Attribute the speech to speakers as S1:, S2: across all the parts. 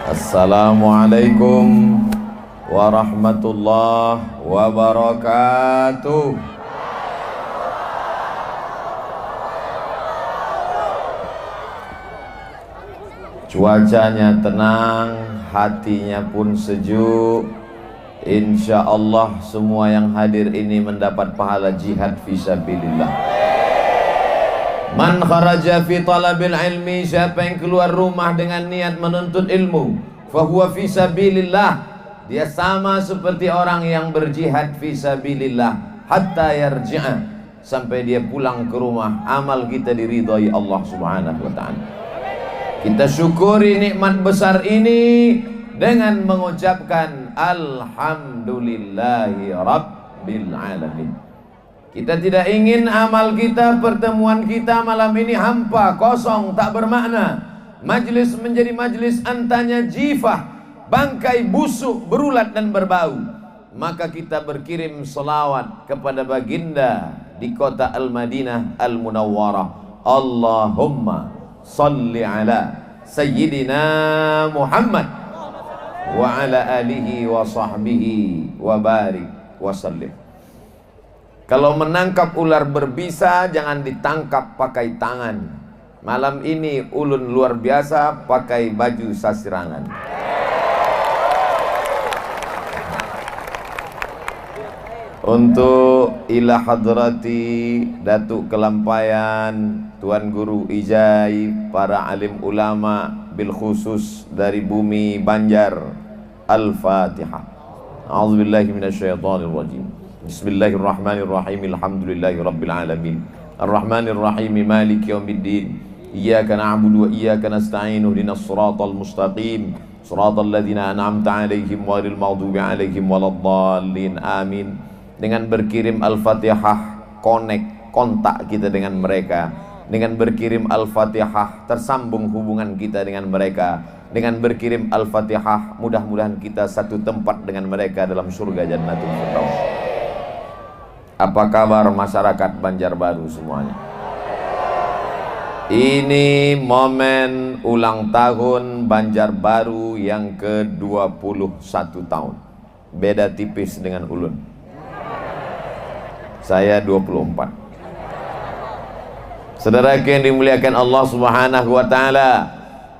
S1: Assalamualaikum warahmatullahi wabarakatuh. Cuacanya tenang, hatinya pun sejuk. Insya Allah semua yang hadir ini mendapat pahala jihad fisabilillah. Man kharaja fi talabil ilmi, siapa yang keluar rumah dengan niat menuntut ilmu, fahuwa fi sabilillah, dia sama seperti orang yang berjihad fi sabilillah hatta yarji'a, sampai dia pulang ke rumah amal kita diridhai Allah Subhanahu wa ta'ala. Kita syukuri nikmat besar ini dengan mengucapkan alhamdulillahi rabbil alamin. Kita tidak ingin amal kita, pertemuan kita malam ini hampa, kosong, tak bermakna. Majlis menjadi majlis antanya jifah, bangkai busuk, berulat dan berbau. Maka kita berkirim selawat kepada baginda di kota Al-Madinah Al-Munawwarah. Allahumma salli ala Sayyidina Muhammad wa ala alihi wa sahbihi wa barik wa sallim. Kalau menangkap ular berbisa, jangan ditangkap pakai tangan. Malam ini ulun luar biasa pakai baju sasirangan. Untuk ila hadrati Datuk Kelampayan, Tuan Guru Ijai, para alim ulama bil khusus dari bumi Banjar, Al-Fatihah. A'udzubillahi minasyaitonir rajim. Bismillahirrahmanirrahim. Alhamdulillahi rabbil alamin. Arrahmanirrahim. Maliki yaumiddin. Iyyaka na'budu wa iyyaka nasta'in. Ihdinas siratal mustaqim. Siratal ladzina an'amta 'alaihim ghairil maghdubi 'alaihim waladdallin. Amin. Dengan berkirim Al-Fatihah, kontak kita dengan mereka. Dengan berkirim Al-Fatihah, tersambung hubungan kita dengan mereka. Dengan berkirim Al-Fatihah, mudah-mudahan kita satu tempat dengan mereka dalam surga Jannatul Firdaus. Apa kabar masyarakat Banjarbaru semuanya? Ini momen ulang tahun Banjarbaru yang ke-21 tahun. Beda tipis dengan ulun. Saya 24. Saudara yang dimuliakan Allah Subhanahu wa ta'ala,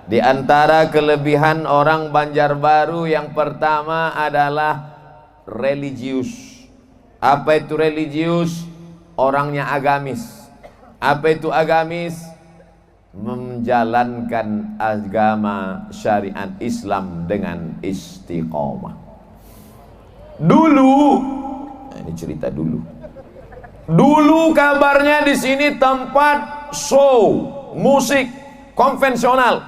S1: di antara kelebihan orang Banjarbaru yang pertama adalah religius. Apa itu religius? Orangnya agamis. Apa itu agamis? Menjalankan agama syariat Islam dengan istiqomah. Dulu, ini cerita dulu. Dulu kabarnya di sini tempat show musik konvensional.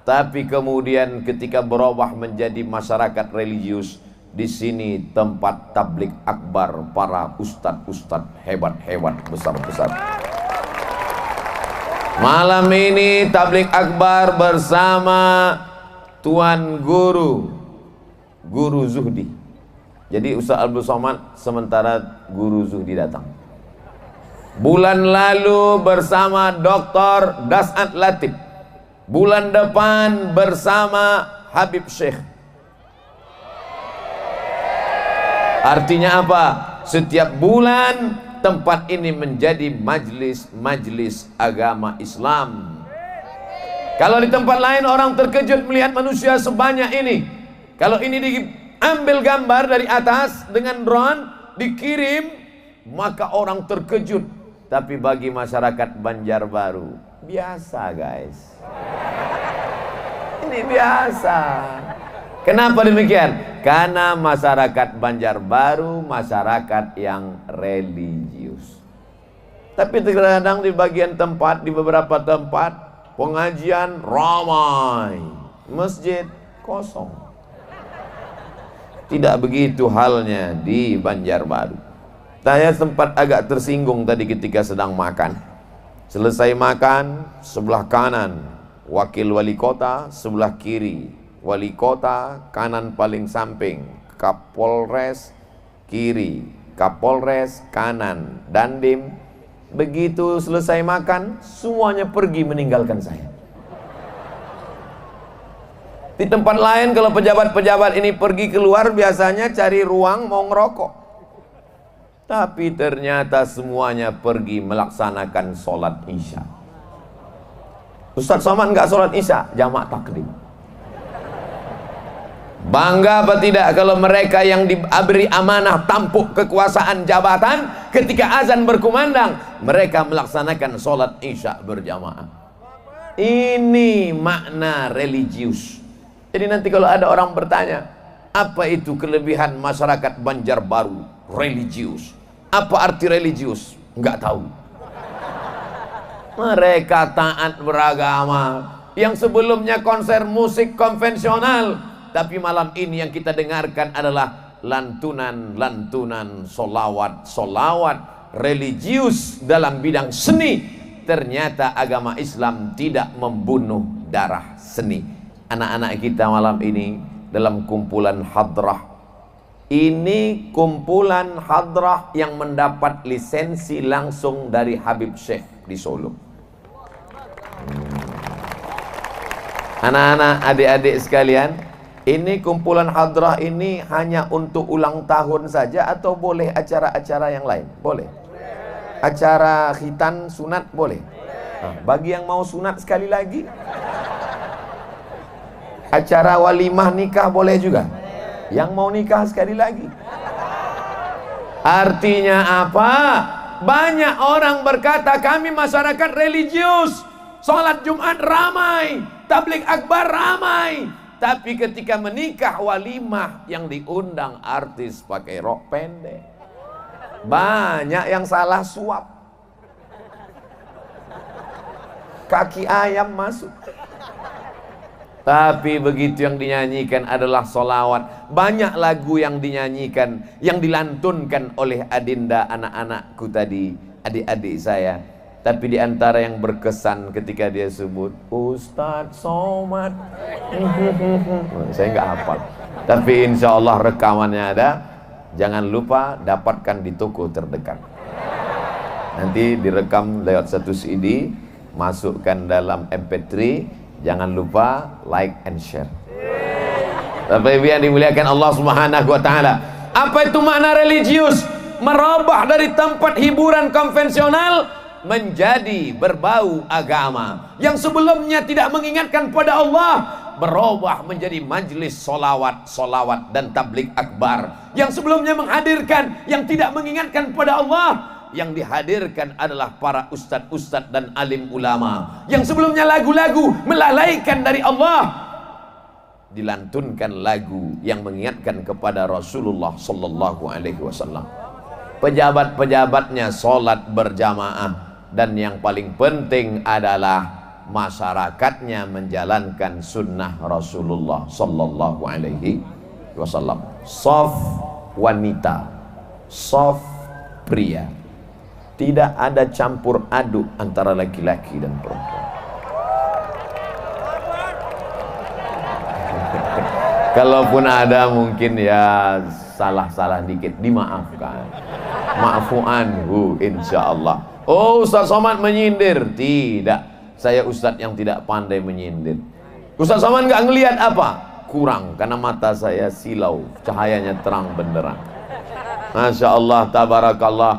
S1: Tapi kemudian ketika berubah menjadi masyarakat religius, di sini tempat tablik akbar para ustadz-ustadz hebat-hebat, besar-besar. Malam ini tablik akbar bersama Tuan Guru Zuhdi. Jadi Ustaz Abdul Somad sementara Guru Zuhdi datang. Bulan lalu bersama Dr. Das'ad Latif. Bulan depan bersama Habib Syekh. Artinya apa? Setiap bulan tempat ini menjadi majlis agama Islam. Kalau di tempat lain orang terkejut melihat manusia sebanyak ini. Kalau ini diambil gambar dari atas dengan drone, dikirim, maka orang terkejut. Tapi bagi masyarakat Banjarbaru, biasa guys. Ini biasa. Kenapa demikian? Karena masyarakat Banjarbaru masyarakat yang religius. Tapi terkadang di bagian tempat, di beberapa tempat pengajian ramai, masjid kosong. Tidak begitu halnya di Banjarbaru. Saya sempat agak tersinggung tadi ketika sedang makan. Selesai makan, sebelah kanan wakil wali kota, sebelah kiri wali kota, kanan paling samping Kapolres, kiri Kapolres, kanan Dandim. Begitu selesai makan, semuanya pergi meninggalkan saya. Di tempat lain kalau pejabat-pejabat ini pergi keluar biasanya cari ruang mau ngerokok. Tapi ternyata semuanya pergi melaksanakan sholat isya. Ustaz Somad nggak sholat isya, jamak takdim. Bangga apa tidak kalau mereka yang diberi amanah tampuk kekuasaan jabatan, ketika azan berkumandang mereka melaksanakan sholat isya berjamaah. Ini makna religius. Jadi nanti kalau ada orang bertanya, apa itu kelebihan masyarakat Banjarbaru religius? Apa arti religius? Nggak tahu. Mereka taat beragama. Yang sebelumnya konser musik konvensional, tapi malam ini yang kita dengarkan adalah lantunan-lantunan solawat religius dalam bidang seni. Ternyata agama Islam tidak membunuh darah seni. Anak-anak kita malam ini dalam kumpulan hadrah. Ini kumpulan hadrah yang mendapat lisensi langsung dari Habib Syekh di Solo. Anak-anak, adik-adik sekalian, ini kumpulan hadrah ini hanya untuk ulang tahun saja atau boleh acara-acara yang lain? Boleh. Acara khitan sunat boleh. Nah, bagi yang mau sunat sekali lagi, acara walimah nikah boleh juga. Yang mau nikah sekali lagi. Artinya apa? Banyak orang berkata kami masyarakat religius, sholat Jumat ramai, tabligh akbar ramai, tapi ketika menikah walimah yang diundang artis pakai rok pendek. Banyak yang salah suap, kaki ayam masuk. Tapi begitu yang dinyanyikan adalah solawat. Banyak lagu yang dinyanyikan, yang dilantunkan oleh adinda anak-anakku tadi, adik-adik saya. Tapi di antara yang berkesan ketika dia sebut Ustadz Somad, saya nggak hafal. Tapi insya Allah rekamannya ada. Jangan lupa dapatkan di toko terdekat. Nanti direkam lewat satu CD, masukkan dalam MP3. Jangan lupa like and share. Bapak Ibu yang dimuliakan Allah Subhanahu wa taala. Apa itu makna religius? Merubah dari tempat hiburan konvensional menjadi berbau agama. Yang sebelumnya tidak mengingatkan pada Allah, berubah menjadi majlis solawat dan tabligh akbar. Yang sebelumnya menghadirkan yang tidak mengingatkan pada Allah, yang dihadirkan adalah para ustadz-ustadz dan alim ulama. Yang sebelumnya lagu-lagu melalaikan dari Allah, dilantunkan lagu yang mengingatkan kepada Rasulullah sallallahu alaihi wasallam. Pejabat-pejabatnya sholat berjamaah, dan yang paling penting adalah masyarakatnya menjalankan sunnah Rasulullah sallallahu alaihi wasallam. Shaf wanita, shaf pria. Tidak ada campur aduk antara laki-laki dan perempuan. Kalaupun ada mungkin ya salah-salah dikit, dimaafkan. Maafu anhu insyaallah. Oh, Ustaz Somad menyindir. Tidak, saya Ustaz yang tidak pandai menyindir. Ustaz Somad nggak ngelihat apa? Kurang, karena mata saya silau, cahayanya terang benderang. Masya Allah, tabarakallah.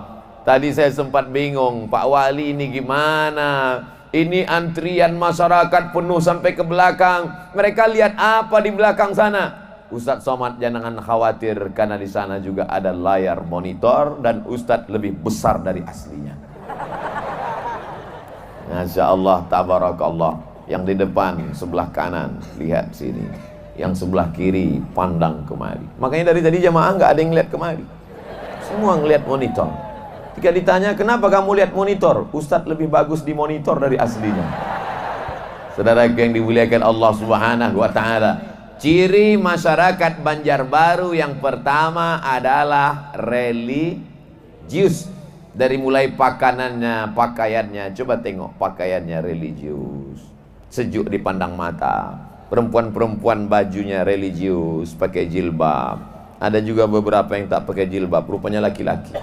S1: Tadi saya sempat bingung, Pak Wali ini gimana? Ini antrian masyarakat penuh sampai ke belakang. Mereka lihat apa di belakang sana? Ustadz Somad jangan khawatir, karena di sana juga ada layar monitor dan Ustadz lebih besar dari aslinya. Masya Allah, tabarakallah. Yang di depan sebelah kanan lihat sini, yang sebelah kiri pandang kemari. Makanya dari tadi jamaah nggak ada yang lihat kemari, semua ngelihat monitor. Jika ditanya kenapa kamu lihat monitor, Ustadz lebih bagus di monitor dari aslinya. Saudara yang dimuliakan Allah Subhanahu wa taala, ciri masyarakat Banjarbaru yang pertama adalah religius. Dari mulai pakanannya, pakaiannya, coba tengok pakaiannya religius, sejuk dipandang mata. Perempuan-perempuan bajunya religius, pakai jilbab. Ada juga beberapa yang tak pakai jilbab, rupanya laki-laki.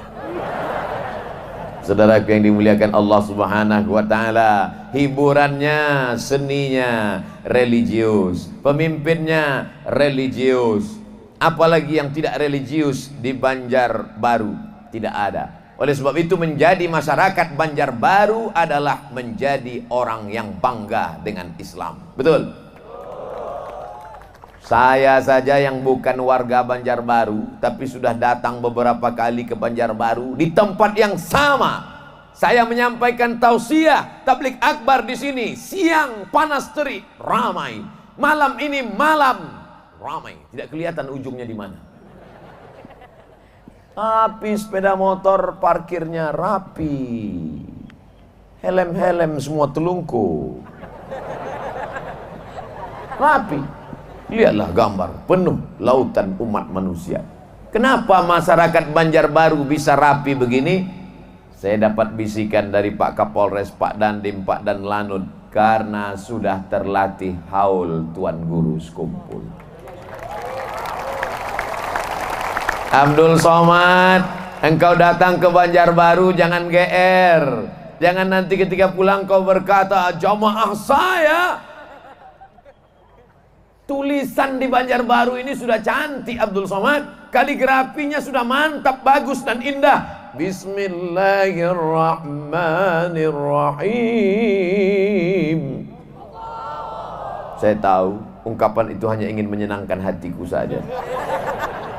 S1: Saudaraku yang dimuliakan Allah Subhanahu wa taala, hiburannya, seninya religius, pemimpinnya religius. Apalagi yang tidak religius di Banjarbaru? Tidak ada. Oleh sebab itu menjadi masyarakat Banjarbaru adalah menjadi orang yang bangga dengan Islam. Betul? Saya saja yang bukan warga Banjarbaru, tapi sudah datang beberapa kali ke Banjarbaru di tempat yang sama. Saya menyampaikan tausiah tablik akbar di sini. Siang panas terik, ramai. Malam ini malam, ramai. Tidak kelihatan ujungnya di mana. Tapi sepeda motor parkirnya rapi. Helm-helm semua telungkup. Rapi. Lihatlah gambar penuh lautan umat manusia. Kenapa masyarakat Banjarbaru bisa rapi begini? Saya dapat bisikan dari Pak Kapolres, Pak Dandim, Pak Danlanut. Karena sudah terlatih haul Tuan Guru sekumpul. Abdul Somad, engkau datang ke Banjarbaru jangan GR. Jangan nanti ketika pulang kau berkata, jamaah saya. Tulisan di Banjarbaru ini sudah cantik Abdul Somad. Kaligrafinya sudah mantap, bagus dan indah. Bismillahirrahmanirrahim. Saya tahu ungkapan itu hanya ingin menyenangkan hatiku saja.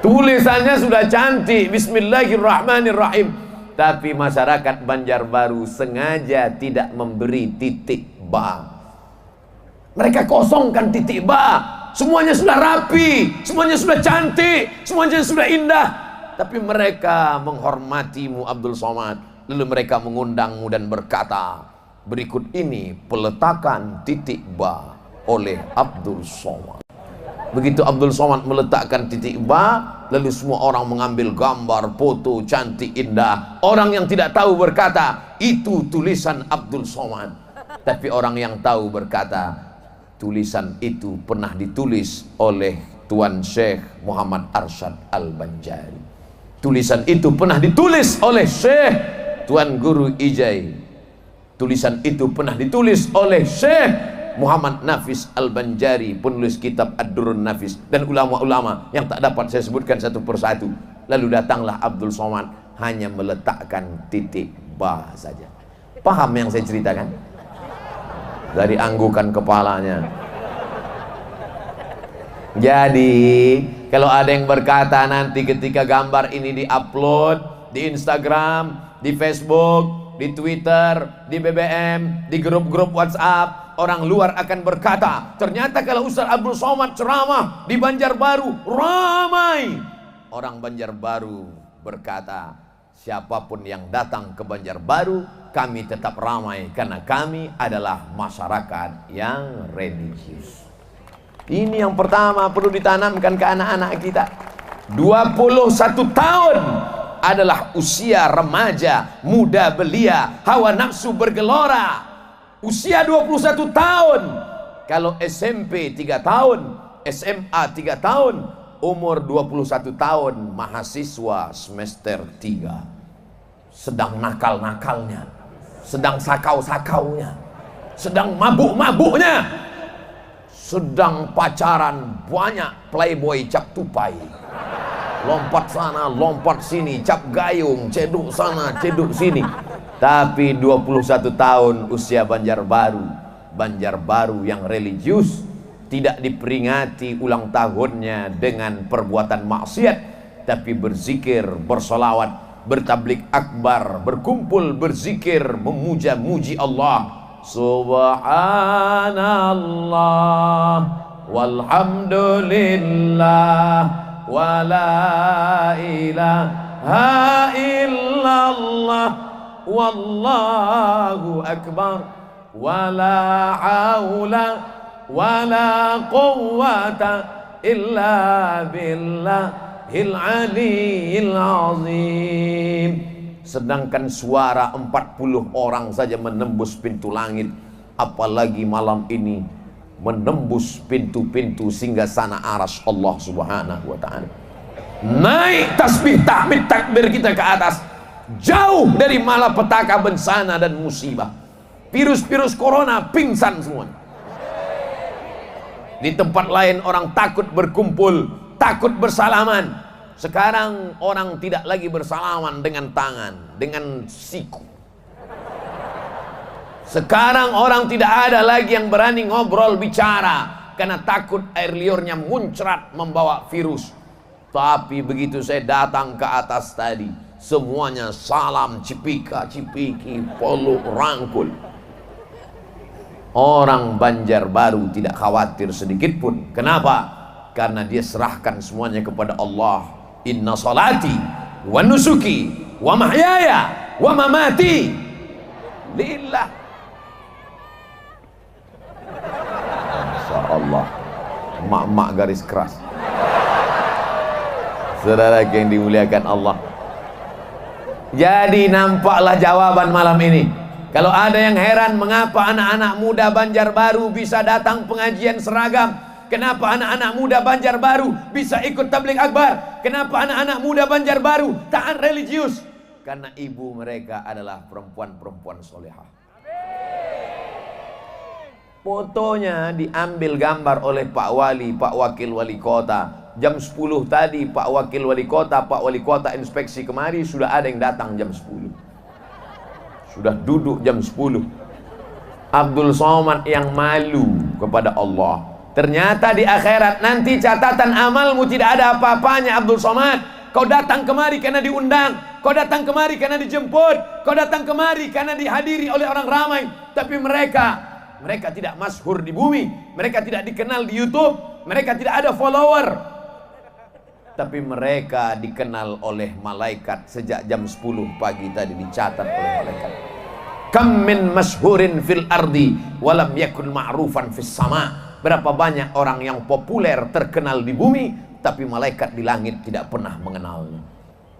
S1: Tulisannya sudah cantik, Bismillahirrahmanirrahim. Tapi masyarakat Banjarbaru sengaja tidak memberi titik ba. Mereka kosongkan titik ba. Semuanya sudah rapi, semuanya sudah cantik, semuanya sudah indah. Tapi mereka menghormatimu Abdul Somad. Lalu mereka mengundangmu dan berkata, berikut ini peletakan titik ba oleh Abdul Somad. Begitu Abdul Somad meletakkan titik ba, lalu semua orang mengambil gambar, foto, cantik, indah. Orang yang tidak tahu berkata, itu tulisan Abdul Somad. Tapi orang yang tahu berkata, tulisan itu pernah ditulis oleh Tuan Syekh Muhammad Arsyad Al-Banjari. Tulisan itu pernah ditulis oleh Syekh Tuan Guru Ijai. Tulisan itu pernah ditulis oleh Syekh Muhammad Nafis Al-Banjari, penulis kitab Ad-Durrun Nafis, dan ulama-ulama yang tak dapat saya sebutkan satu persatu. Lalu datanglah Abdul Somad hanya meletakkan titik ba saja. Paham yang saya ceritakan? Dari anggukan kepalanya. Jadi kalau ada yang berkata nanti ketika gambar ini diupload di Instagram, di Facebook, di Twitter, di BBM, di grup-grup WhatsApp, orang luar akan berkata, ternyata kalau Ustaz Abdul Somad ceramah di Banjarbaru ramai. Orang Banjarbaru berkata, siapapun yang datang ke Banjarbaru, kami tetap ramai karena kami adalah masyarakat yang religius. Ini yang pertama perlu ditanamkan ke anak-anak kita. 21 tahun adalah usia remaja, muda belia, hawa nafsu bergelora. Usia 21 tahun. Kalau SMP 3 tahun, SMA 3 tahun, umur 21 tahun, mahasiswa semester 3. Sedang nakal-nakalnya, sedang sakau-sakaunya, sedang mabuk-mabuknya, sedang pacaran banyak playboy cap tupai, lompat sana, lompat sini, cap gayung, ceduk sana, ceduk sini. Tapi 21 tahun usia Banjarbaru, Banjarbaru yang religius, tidak diperingati ulang tahunnya dengan perbuatan maksiat, tapi berzikir, bersolawat, bertablik akbar, berkumpul berzikir, memuja-muji Allah. Subhanallah walhamdulillah wa la ilaha illallah wallahu akbar wa la haula wa la quwwata illa billahil aliyyil azim. Sedangkan suara 40 orang saja menembus pintu langit, apalagi malam ini menembus pintu-pintu singgah sana aras Allah Subhanahu wa ta'ala. Naik tasbih, tahmid, takbir kita ke atas. jauh dari malapetaka, bencana dan musibah. Virus-virus corona pingsan semua. Di tempat lain orang takut berkumpul, takut bersalaman. Sekarang orang tidak lagi bersalaman dengan tangan, dengan siku. Sekarang orang tidak ada lagi yang berani ngobrol bicara karena takut air liurnya muncrat membawa virus. Tapi begitu saya datang ke atas tadi, semuanya salam, cipika, cipiki, peluk, rangkul. Orang Banjarbaru tidak khawatir sedikit pun. Kenapa? Karena dia serahkan semuanya kepada Allah. Inna salati wa nusuki wa mahyaya wa mamati lillah. Masya Allah, mak-mak garis keras. Saudara yang dimuliakan Allah, jadi nampaklah jawaban malam ini. Kalau ada yang heran mengapa anak-anak muda Banjarbaru bisa datang pengajian seragam, kenapa anak-anak muda Banjarbaru bisa ikut tabligh akbar, kenapa anak-anak muda Banjarbaru taat religius, karena ibu mereka adalah perempuan-perempuan solehah. Fotonya diambil gambar oleh Pak Wali, Pak Wakil Wali Kota. Jam 10 tadi Pak Wakil Wali Kota, Pak Wali Kota inspeksi kemari, sudah ada yang datang jam 10. Sudah duduk jam 10. Abdul Somad yang malu kepada Allah. Ternyata di akhirat nanti catatan amalmu tidak ada apa-apanya. Abdul Somad, kau datang kemari karena diundang, kau datang kemari karena dijemput, kau datang kemari karena dihadiri oleh orang ramai. Tapi mereka tidak masyhur di bumi, mereka tidak dikenal di YouTube, mereka tidak ada follower. Tapi mereka dikenal oleh malaikat sejak jam 10 pagi tadi, dicatat oleh malaikat. Kam min masyhurin fil ardi walam yakun ma'rufan fis sama. Berapa banyak orang yang populer terkenal di bumi, tapi malaikat di langit tidak pernah mengenalnya.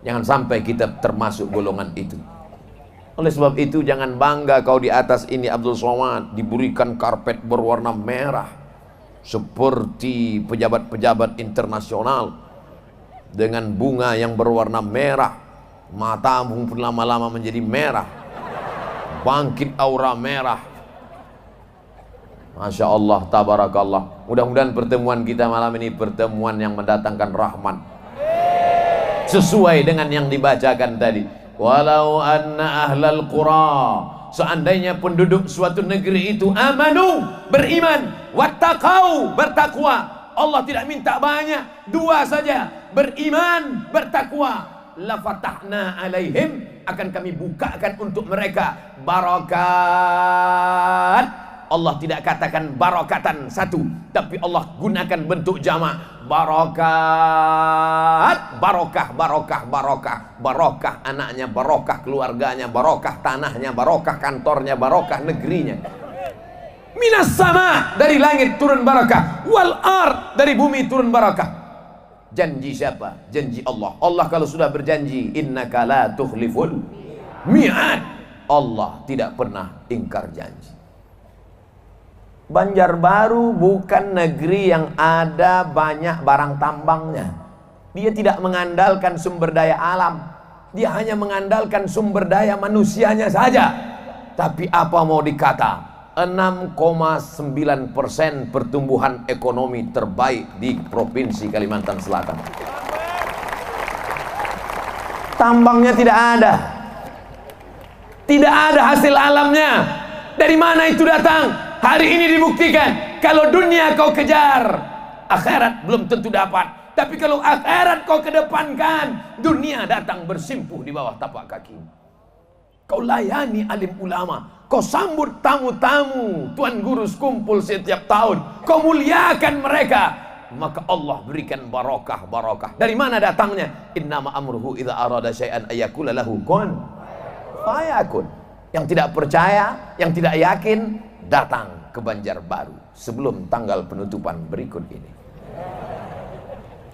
S1: Jangan sampai kita termasuk golongan itu. Oleh sebab itu jangan bangga kau di atas ini Abdul Somad diberikan karpet berwarna merah seperti pejabat-pejabat internasional, dengan bunga yang berwarna merah, matamu pun lama-lama menjadi merah, bangkit aura merah. Masya Allah, tabarakallah. Mudah-mudahan pertemuan kita malam ini pertemuan yang mendatangkan rahmat, sesuai dengan yang dibacakan tadi. Walau anna ahlal qura, seandainya penduduk suatu negeri itu amanu, beriman, wattaqau, bertakwa. Allah tidak minta banyak, dua saja, beriman, bertakwa. La fatahna alaihim, akan kami bukakan untuk mereka barakat. Allah tidak katakan barakatan satu, tapi Allah gunakan bentuk jamak. Barakat, barokah, barokah, barokah, barokah anaknya, barokah keluarganya, barokah tanahnya, barokah kantornya, barokah negerinya. Minas sama, dari langit turun barakah, wal ard, dari bumi turun barakah. Janji siapa? Janji Allah. Allah kalau sudah berjanji, innaka la tukhliful mi'ad, Allah tidak pernah ingkar janji. Banjarbaru bukan negeri yang ada banyak barang tambangnya. Dia tidak mengandalkan sumber daya alam, dia hanya mengandalkan sumber daya manusianya saja. Tapi apa mau dikata, 6,9% pertumbuhan ekonomi terbaik di Provinsi Kalimantan Selatan. Tambangnya tidak ada, tidak ada hasil alamnya. Dari mana itu datang? Hari ini dibuktikan. Kalau dunia kau kejar, akhirat belum tentu dapat. Tapi kalau akhirat kau kedepankan, dunia datang bersimpuh di bawah tapak kaki. Kau layani alim ulama, kau sambut tamu-tamu, tuan guru kumpul setiap tahun, kau muliakan mereka, maka Allah berikan barokah. Dari mana datangnya? Innama amruhu idza arada syai'an ayyakula lahu kun fayakun. Yang tidak percaya, yang tidak yakin, datang ke Banjarbaru sebelum tanggal penutupan berikut ini.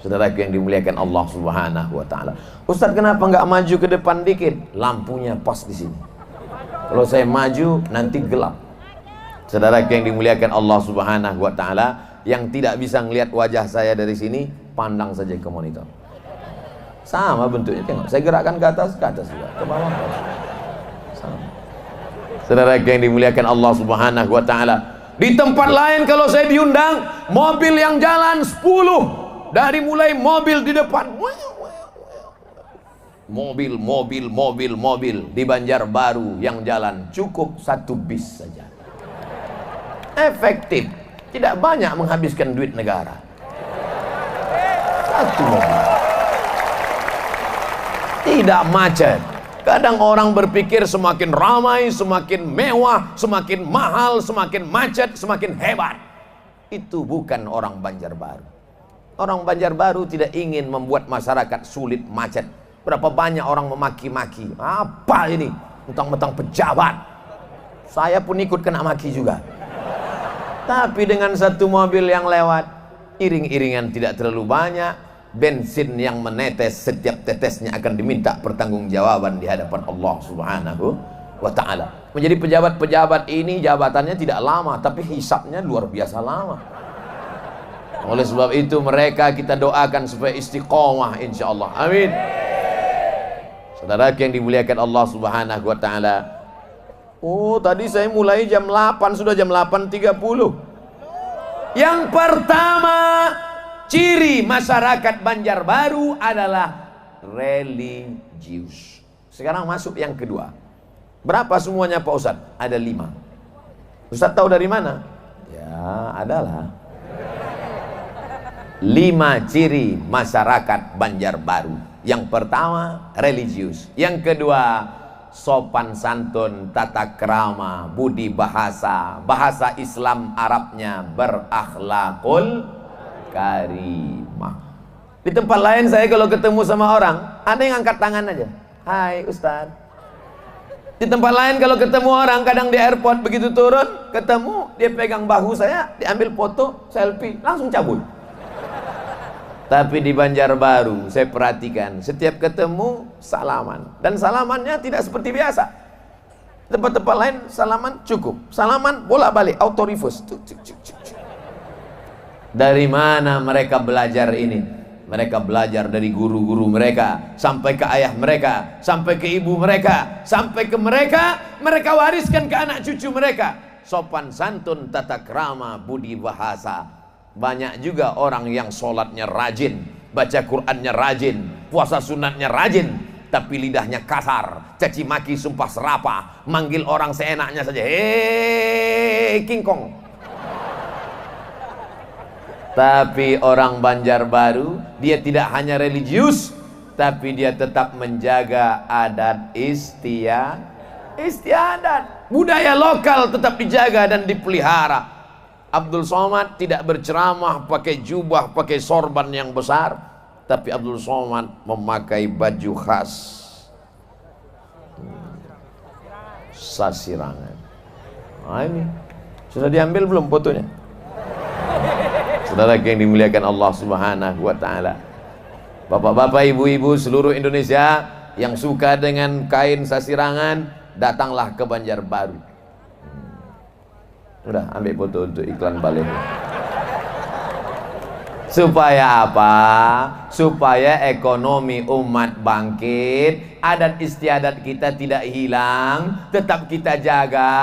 S1: Saudara yang dimuliakan Allah Subhanahu wa taala. Ustaz, kenapa nggak maju ke depan dikit? Lampunya pas di sini. Kalau saya maju nanti gelap. Saudara yang dimuliakan Allah Subhanahu wa taala, yang tidak bisa melihat wajah saya dari sini, pandang saja ke monitor. Sama bentuknya, tengok. Saya gerakkan ke atas juga, ke bawah. Sama. Saudara yang dimuliakan Allah Subhanahu wa taala. Di tempat lain kalau saya diundang, mobil yang jalan 10. Dari mulai mobil di depan. Mobil. Di Banjarbaru yang jalan cukup 1 bis saja. Efektif. Tidak banyak menghabiskan duit negara. 1 mobil. Tidak macet. Kadang orang berpikir semakin ramai, semakin mewah, semakin mahal, semakin macet, semakin hebat. Itu bukan orang Banjarbaru. Orang Banjarbaru tidak ingin membuat masyarakat sulit macet. Berapa banyak orang memaki-maki. Apa ini? Mentang-mentang pejabat. Saya pun ikut kena maki juga. Tapi dengan 1 mobil yang lewat, iring-iringan tidak terlalu banyak. Bensin yang menetes, setiap tetesnya akan diminta pertanggungjawaban di hadapan Allah Subhanahu wa ta'ala. Menjadi pejabat-pejabat ini jabatannya tidak lama, tapi hisabnya luar biasa lama. Oleh sebab itu mereka kita doakan supaya istiqomah insyaallah. Amin. Saudara yang dimuliakan Allah Subhanahu wa ta'ala. Oh, tadi saya mulai jam 8, sudah jam 8.30. Yang pertama, ciri masyarakat Banjarbaru adalah religius. Sekarang masuk yang kedua. Berapa semuanya Pak Ustadz? Ada 5. Ustadz tahu dari mana? Ya, adalah 5 ciri masyarakat Banjarbaru. Yang pertama, religius. Yang kedua, sopan santun, tata krama, budi bahasa. Bahasa Islam Arabnya berakhlakul karimah. Di tempat lain saya kalau ketemu sama orang, ada yang angkat tangan aja. Hai Ustaz. Di tempat lain kalau ketemu orang, kadang di airport begitu turun, ketemu, dia pegang bahu saya, diambil foto, selfie, langsung cabut. Tapi di Banjarbaru saya perhatikan, setiap ketemu salaman. Dan salamannya tidak seperti biasa. Tempat-tempat lain salaman cukup. Salaman bolak-balik, auto reverse. Dari mana mereka belajar ini? Mereka belajar dari guru-guru mereka, sampai ke ayah mereka, sampai ke ibu mereka, sampai ke mereka wariskan ke anak cucu mereka. Sopan santun, tata krama, budi bahasa. Banyak juga orang yang sholatnya rajin, baca Qur'annya rajin, puasa sunatnya rajin, tapi lidahnya kasar, caci maki, sumpah serapah, manggil orang seenaknya saja. Hei King Kong. Tapi orang Banjarbaru, dia tidak hanya religius, tapi dia tetap menjaga adat istiadat. Budaya lokal tetap dijaga dan dipelihara. Abdul Somad tidak berceramah pakai jubah, pakai sorban yang besar, tapi Abdul Somad memakai baju khas Sasirangan. Nah, ini sudah diambil belum fotonya? Saudara yang dimuliakan Allah Subhanahu wa ta'ala. Bapak-bapak, ibu-ibu seluruh Indonesia yang suka dengan kain Sasirangan, datanglah ke Banjarbaru. Udah, ambil foto untuk iklan balik. Supaya apa? Supaya ekonomi umat bangkit, adat istiadat kita tidak hilang, tetap kita jaga.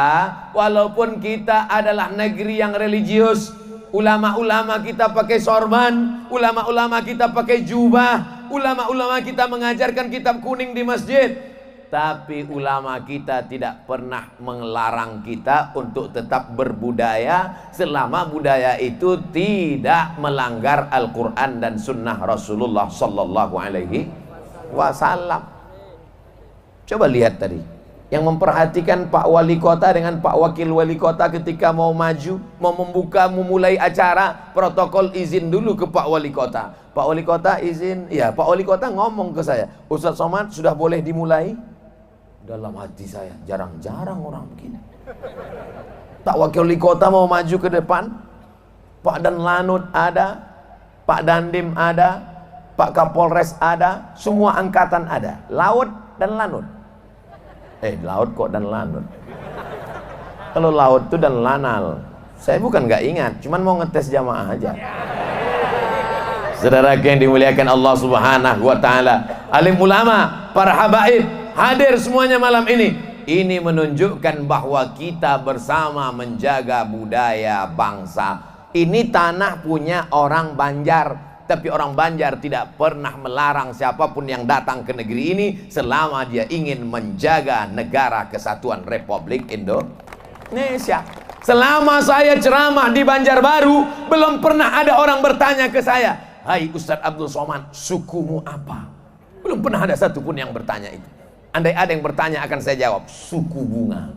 S1: Walaupun kita adalah negeri yang religius, ulama-ulama kita pakai sorban, ulama-ulama kita pakai jubah, ulama-ulama kita mengajarkan kitab kuning di masjid. Tapi ulama kita tidak pernah melarang kita untuk tetap berbudaya selama budaya itu tidak melanggar Al-Quran dan Sunnah Rasulullah Sallallahu Alaihi Wasallam. Coba lihat tadi, yang memperhatikan Pak Wali Kota dengan Pak Wakil Wali Kota ketika mau maju, mau memulai acara, protokol izin dulu ke Pak Wali Kota. Pak Wali Kota izin, ya Pak Wali Kota ngomong ke saya, Ustadz Somad sudah boleh dimulai? Dalam hati saya, jarang-jarang orang begini. Pak Wakil Wali Kota mau maju ke depan, Pak Dan Lanut ada, Pak Dandim ada, Pak Kapolres ada, semua angkatan ada, Laut dan Lanut. Laut kok dan Lanut? Kalau Laut itu dan Lanal. Saya bukan nggak ingat, cuman mau ngetes jamaah aja. Saudara yang dimuliakan Allah Subhanahu wa taala, alim ulama, para habaib hadir semuanya malam ini. Ini menunjukkan bahwa kita bersama menjaga budaya bangsa. Ini tanah punya orang Banjar, tapi orang Banjar tidak pernah melarang siapapun yang datang ke negeri ini selama dia ingin menjaga negara kesatuan Republik Indonesia. Selama saya ceramah di Banjarbaru, belum pernah ada orang bertanya ke saya, "Hai Ustadz Abdul Somad, sukumu apa?" Belum pernah ada satupun yang bertanya itu. Andai ada yang bertanya akan saya jawab, suku bunga.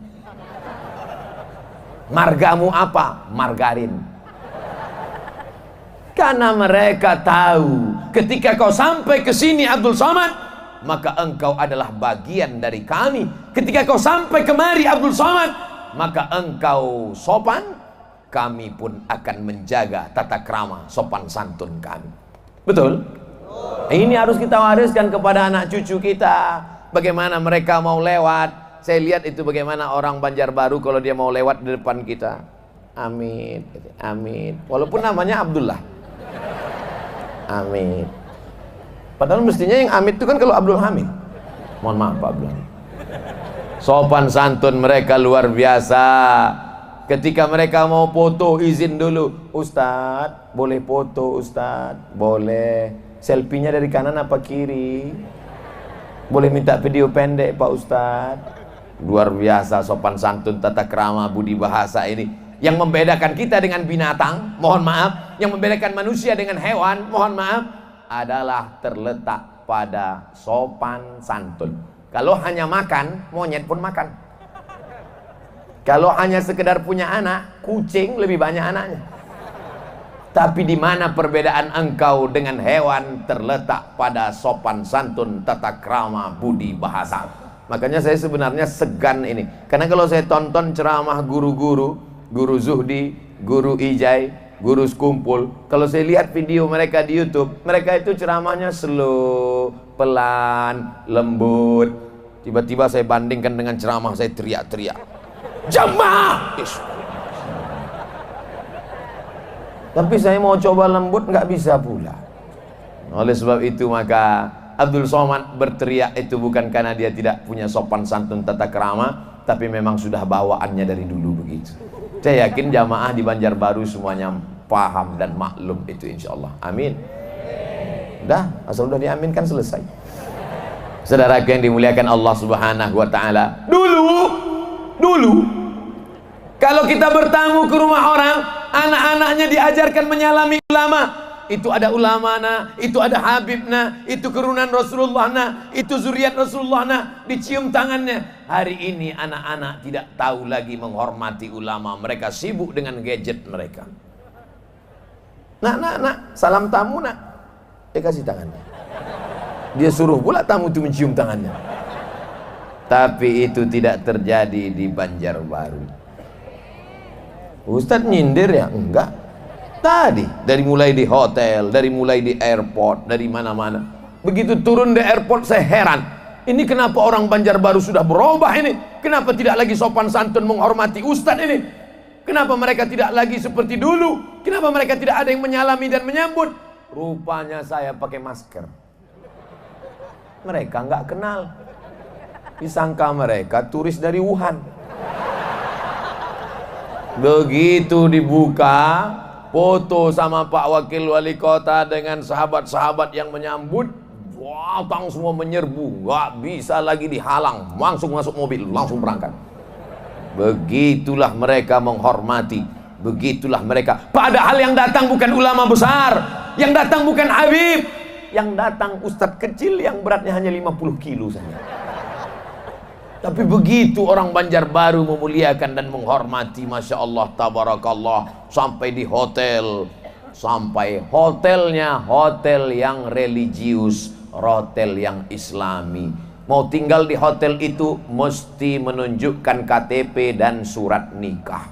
S1: Margamu apa? Margarin. Karena mereka tahu ketika kau sampai ke sini Abdul Somad, maka engkau adalah bagian dari kami. Ketika kau sampai kemari Abdul Somad, maka engkau sopan, kami pun akan menjaga tata krama sopan santun kami. Betul? Ini harus kita wariskan kepada anak cucu kita. Bagaimana mereka mau lewat. Saya lihat itu bagaimana orang Banjarbaru kalau dia mau lewat di depan kita, Amin, amin. Walaupun namanya Abdullah, Amin. Padahal mestinya yang Amit itu kan kalau Abdul Hamid. Mohon maaf Pak Abdul Hamid. Sopan santun mereka luar biasa. Ketika mereka mau foto, izin dulu, Ustadz boleh foto Ustadz? Boleh. Selfie-nya dari kanan apa kiri? Boleh minta video pendek Pak Ustadz? Luar biasa sopan santun, tata krama, budi bahasa ini. Yang membedakan kita dengan binatang, mohon maaf, yang membedakan manusia dengan hewan, mohon maaf, adalah terletak pada sopan santun. Kalau hanya makan, monyet pun makan. Kalau hanya sekedar punya anak, kucing lebih banyak anaknya. Tapi di mana perbedaan engkau dengan hewan terletak pada sopan santun, tata krama, budi bahasa. Makanya saya sebenarnya segan ini. Karena kalau saya tonton ceramah guru-guru, guru Zuhdi, guru Ijai, guru Skumpul, kalau saya lihat video mereka di YouTube, mereka itu ceramahnya slow, pelan, lembut. Tiba-tiba saya bandingkan dengan ceramah saya teriak-teriak, jamaah. Tapi saya mau coba lembut, nggak bisa pula. Oleh sebab itu maka Abdul Somad berteriak itu bukan karena dia tidak punya sopan santun tata krama, tapi memang sudah bawaannya dari dulu begitu. Saya yakin jamaah di Banjarbaru semuanya paham dan maklum itu insyaallah. Amin. Udah, asal udah diaminkan selesai. Saudara yang dimuliakan Allah Subhanahu wa taala. Dulu kalau kita bertamu ke rumah orang, anak-anaknya diajarkan menyalami ulama. Itu ada ulama nah, itu ada habib nah, itu keturunan Rasulullah nah, itu zuriat Rasulullah nah, dicium tangannya. Hari ini anak-anak tidak tahu lagi menghormati ulama. Mereka sibuk dengan gadget mereka. Nak, salam tamu nak. Dia kasih tangannya. Dia suruh pula tamu itu mencium tangannya. Tapi itu tidak terjadi di Banjarbaru. Ustadz nyindir ya? Enggak. Tadi dari mulai di hotel, dari mulai di airport, dari mana-mana. Begitu turun di airport saya heran. Ini kenapa orang Banjarbaru sudah berubah ini? Kenapa tidak lagi sopan santun menghormati ustadz ini? Kenapa mereka tidak lagi seperti dulu? Kenapa mereka tidak ada yang menyalami dan menyambut? Rupanya saya pakai masker. Mereka nggak kenal. Disangka mereka turis dari Wuhan. Begitu dibuka foto sama Pak Wakil Wali Kota dengan sahabat-sahabat yang menyambut, datang semua menyerbu, nggak bisa lagi dihalang, langsung masuk mobil, langsung berangkat. Begitulah mereka menghormati, begitulah mereka. Padahal yang datang bukan ulama besar, yang datang bukan habib, yang datang ustadz kecil yang beratnya hanya 50 kilo saja. Tapi begitu orang Banjarbaru memuliakan dan menghormati, Masya Allah, tabarakallah, sampai di hotel, sampai hotelnya hotel yang religius, hotel yang islami. Mau tinggal di hotel itu mesti menunjukkan KTP dan surat nikah.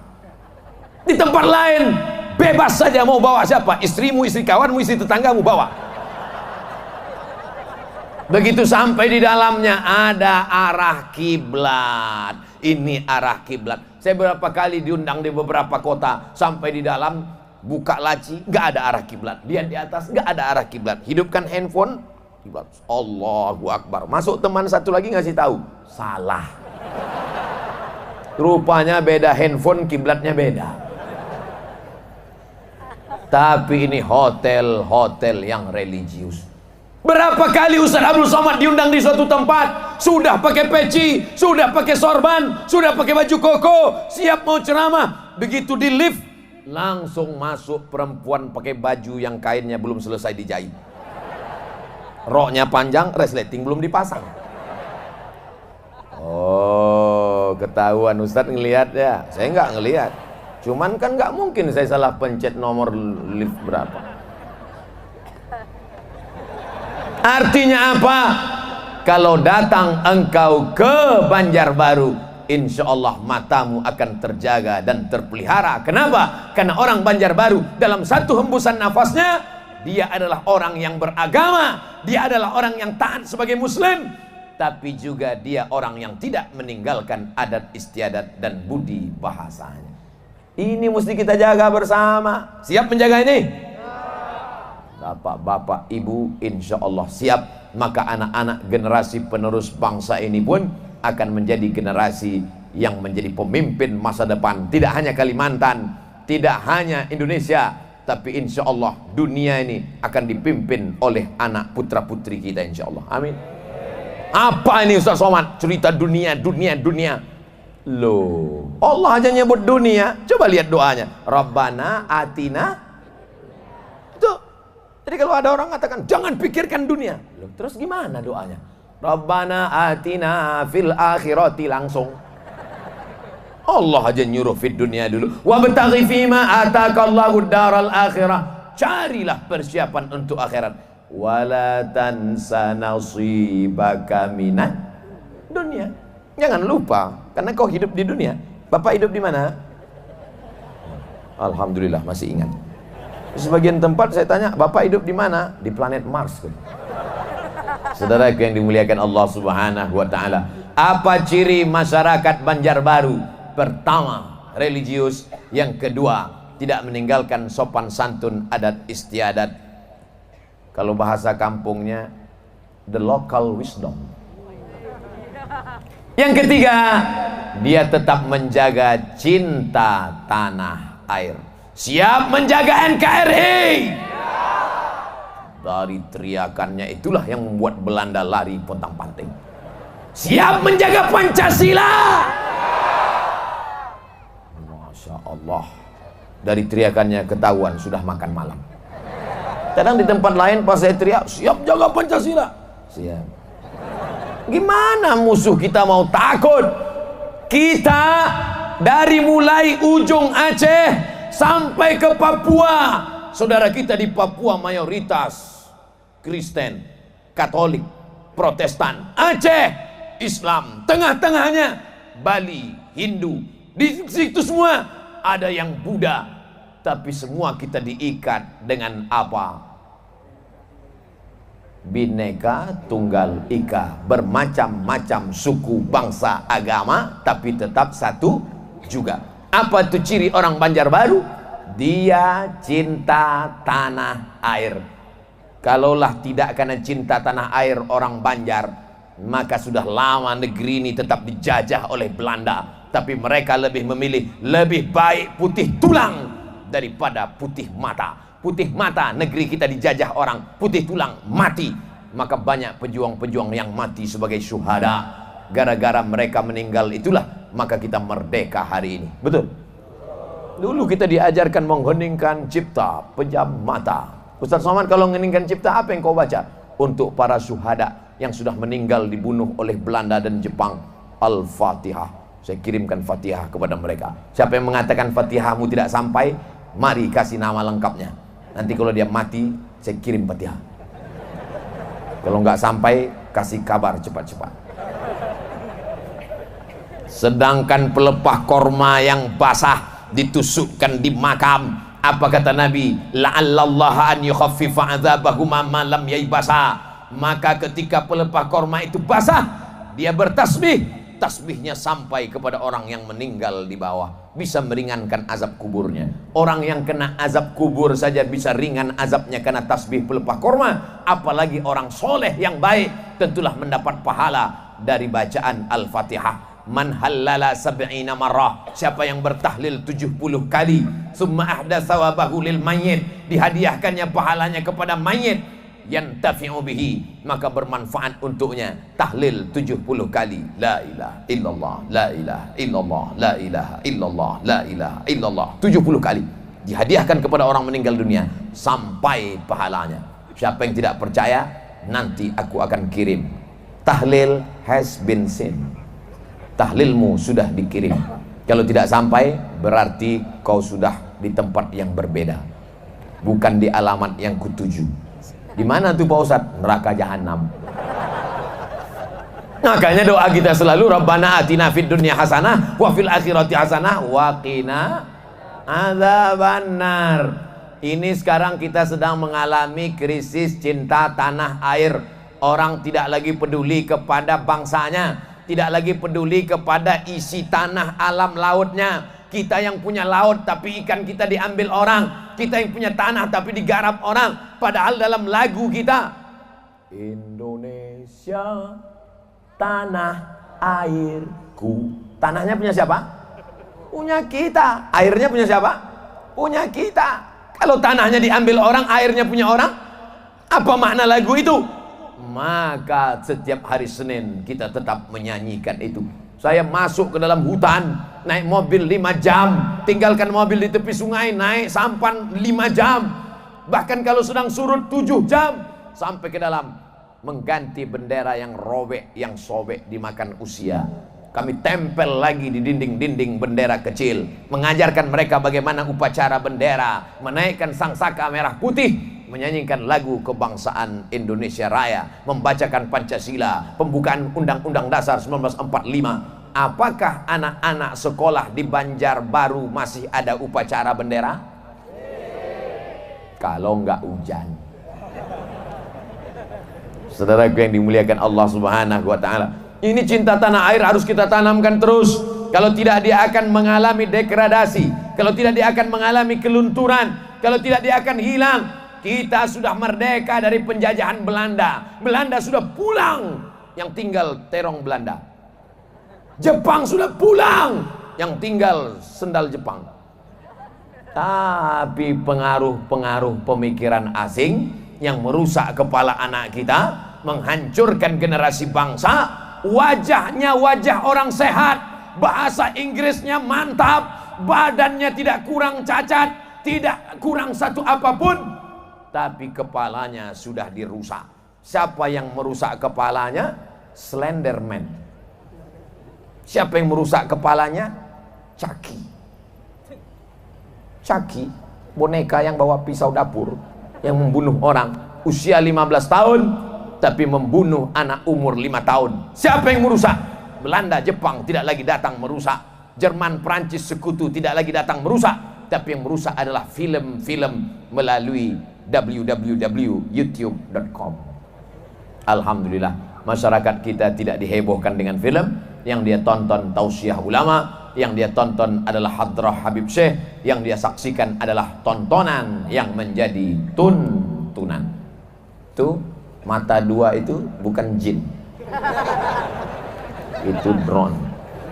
S1: Di tempat lain bebas saja, mau bawa siapa, istrimu, istri kawanmu, istri tetanggamu, bawa. Begitu sampai di dalamnya ada arah kiblat. Ini arah kiblat. Saya beberapa kali diundang di beberapa kota. Sampai di dalam buka laci, nggak ada arah kiblat. Lihat di atas, nggak ada arah kiblat. Hidupkan handphone, kiblat. Allahu Akbar. Masuk teman satu lagi ngasih tahu, salah. Rupanya beda handphone, kiblatnya beda. Tapi ini hotel-hotel yang religius. Berapa kali Ustaz Abdul Somad diundang di suatu tempat, sudah pakai peci, sudah pakai sorban, sudah pakai baju koko, siap mau ceramah. Begitu di lift, langsung masuk perempuan pakai baju yang kainnya belum selesai dijahit, roknya panjang, resleting belum dipasang. Oh, ketahuan Ustaz ngelihat ya. Saya nggak ngelihat, cuman kan nggak mungkin saya salah pencet nomor lift berapa. Artinya apa? Kalau datang engkau ke Banjarbaru, insya Allah matamu akan terjaga dan terpelihara. Kenapa? Karena orang Banjarbaru dalam satu hembusan nafasnya, dia adalah orang yang beragama, dia adalah orang yang taat sebagai muslim, tapi juga dia orang yang tidak meninggalkan adat istiadat dan budi bahasanya. Ini mesti kita jaga bersama. Siap menjaga ini? Bapak-bapak, ibu, insya Allah siap. Maka anak-anak generasi penerus bangsa ini pun akan menjadi generasi yang menjadi pemimpin masa depan. Tidak hanya Kalimantan, tidak hanya Indonesia, tapi insya Allah dunia ini akan dipimpin oleh anak putra putri kita, insya Allah. Amin. Apa ini Ustaz Somad? Cerita dunia. Loh, Allah aja nyebut dunia. Coba lihat doanya, Rabbana atina. Jadi kalau ada orang mengatakan jangan pikirkan dunia, loh, terus gimana doanya? Rabbana atina fil akhirati, langsung Allah aja nyuruh fid dunia dulu. Wabtaghi fima atakallahu daral akhirah, carilah persiapan untuk akhirat. Wala tansa nasibaka minad dunia, jangan lupa karena kau hidup di dunia. Bapak hidup di mana? Alhamdulillah masih ingat. Di sebagian tempat saya tanya, Bapak hidup di mana? Di planet Mars. Saudaraku yang dimuliakan Allah Subhanahu wa taala. Apa ciri masyarakat Banjarbaru? Pertama, religius. Yang kedua, tidak meninggalkan sopan santun, adat istiadat. Kalau bahasa kampungnya, the local wisdom. Yang ketiga, dia tetap menjaga cinta tanah air. Siap menjaga NKRI. Dari teriakannya itulah yang membuat Belanda lari pontang-panting. Siap menjaga Pancasila. Masya Allah. Dari teriakannya ketahuan sudah makan malam. Kadang di tempat lain pas saya teriak, siap jaga Pancasila. Siap. Gimana musuh kita mau takut? Kita dari mulai ujung Aceh sampai ke Papua, saudara kita di Papua mayoritas Kristen, Katolik, Protestan. Aceh, Islam. Tengah-tengahnya Bali, Hindu. Di situ semua ada yang Buddha. Tapi semua kita diikat dengan apa? Bineka Tunggal Ika. Bermacam-macam suku, bangsa, agama, tapi tetap satu juga. Apa itu ciri orang Banjarbaru? Dia cinta tanah air. Kalaulah tidak karena cinta tanah air orang Banjar, maka sudah lama negeri ini tetap dijajah oleh Belanda. Tapi mereka lebih memilih lebih baik putih tulang daripada putih mata. Putih mata negeri kita dijajah orang, putih tulang mati. Maka banyak pejuang-pejuang yang mati sebagai syuhada. Gara-gara mereka meninggal itulah maka kita merdeka hari ini. Betul? Dulu kita diajarkan mengheningkan cipta, pejam mata. Ustaz Somad, kalau mengheningkan cipta apa yang kau baca? Untuk para syuhada yang sudah meninggal dibunuh oleh Belanda dan Jepang. Al-Fatihah. Saya kirimkan Fatihah kepada mereka. Siapa yang mengatakan Fatihahmu tidak sampai, mari kasih nama lengkapnya. Nanti kalau dia mati, saya kirim Fatihah. Kalau nggak sampai, kasih kabar cepat-cepat. Sedangkan pelepah korma yang basah ditusukkan di makam. Apa kata Nabi? La'allallaha an yukhaffifa 'adzabahuma ma lam yaibasa. Maka ketika pelepah korma itu basah, dia bertasbih. Tasbihnya sampai kepada orang yang meninggal di bawah. bisa meringankan azab kuburnya. Orang yang kena azab kubur saja bisa ringan azabnya karena tasbih pelepah korma, apalagi orang soleh yang baik tentulah mendapat pahala dari bacaan Al-Fatihah. Man halala sab'ina marrah, siapa yang bertahlil 70 kali, summa ahda sawabahu lil mayyit, dihadiahkannya pahalanya kepada mayit, yantafi'u bihi, maka bermanfaat untuknya tahlil 70 kali, la ilaha illallah, la ilaha illallah, la ilaha illallah, la ilaha illallah, 70 kali dihadiahkan kepada orang meninggal dunia sampai pahalanya. Siapa yang tidak percaya, nanti aku akan kirim. Tahlil has been sent, tahlilmu sudah dikirim. Kalau tidak sampai, berarti kau sudah di tempat yang berbeda, bukan di alamat yang kutuju. Di mana tuh Pak Ustadz? Neraka jahanam. Makanya doa kita selalu, Rabbana atina fid dunya hasanah wa fil akhirati hasanah wa qina adzabannar. Ini sekarang kita sedang mengalami krisis cinta tanah air. Orang tidak lagi peduli kepada bangsanya, tidak lagi peduli kepada isi tanah alam lautnya. Kita yang punya laut tapi ikan kita diambil orang, kita yang punya tanah tapi digarap orang. Padahal dalam lagu kita, Indonesia tanah airku. Tanahnya punya siapa? Punya kita. Airnya punya siapa? Punya kita. Kalau tanahnya diambil orang, airnya punya orang, apa makna lagu itu? Maka setiap hari Senin kita tetap menyanyikan itu. Saya masuk ke dalam hutan, naik mobil 5 jam, tinggalkan mobil di tepi sungai, naik sampan 5 jam, bahkan kalau sedang surut 7 jam, sampai ke dalam, mengganti bendera yang robek, yang sobek dimakan usia. Kami tempel lagi di dinding-dinding bendera kecil, mengajarkan mereka bagaimana upacara bendera, menaikkan sangsaka merah putih, menyanyikan lagu kebangsaan Indonesia Raya, membacakan Pancasila, pembukaan Undang-Undang Dasar 1945. Apakah anak-anak sekolah di Banjarbaru masih ada upacara bendera? Kalau enggak hujan. Saudaraku yang dimuliakan Allah Subhanahu wa taala, ini cinta tanah air harus kita tanamkan terus. Kalau tidak, dia akan mengalami degradasi. Kalau tidak, dia akan mengalami kelunturan. Kalau tidak, dia akan hilang. Kita sudah merdeka dari penjajahan Belanda. Belanda sudah pulang, yang tinggal terong Belanda. Jepang sudah pulang, yang tinggal sendal Jepang. Tapi pengaruh-pengaruh pemikiran asing yang merusak kepala anak kita, menghancurkan generasi bangsa. Wajahnya wajah orang sehat, bahasa Inggrisnya mantap, badannya tidak kurang cacat, tidak kurang satu apapun, tapi kepalanya sudah dirusak. Siapa yang merusak kepalanya? Slenderman. Siapa yang merusak kepalanya? Chucky. Chucky, boneka yang bawa pisau dapur, yang membunuh orang usia 15 tahun tapi membunuh anak umur 5 tahun. Siapa yang merusak? Belanda, Jepang tidak lagi datang merusak. Jerman, Prancis sekutu tidak lagi datang merusak. Tapi yang merusak adalah film-film melalui www.youtube.com. Alhamdulillah, masyarakat kita tidak dihebohkan dengan film. Yang dia tonton tausiah ulama, yang dia tonton adalah hadrah Habib Syekh, yang dia saksikan adalah tontonan yang menjadi tuntunan. Tuh, mata dua itu bukan jin, itu drone.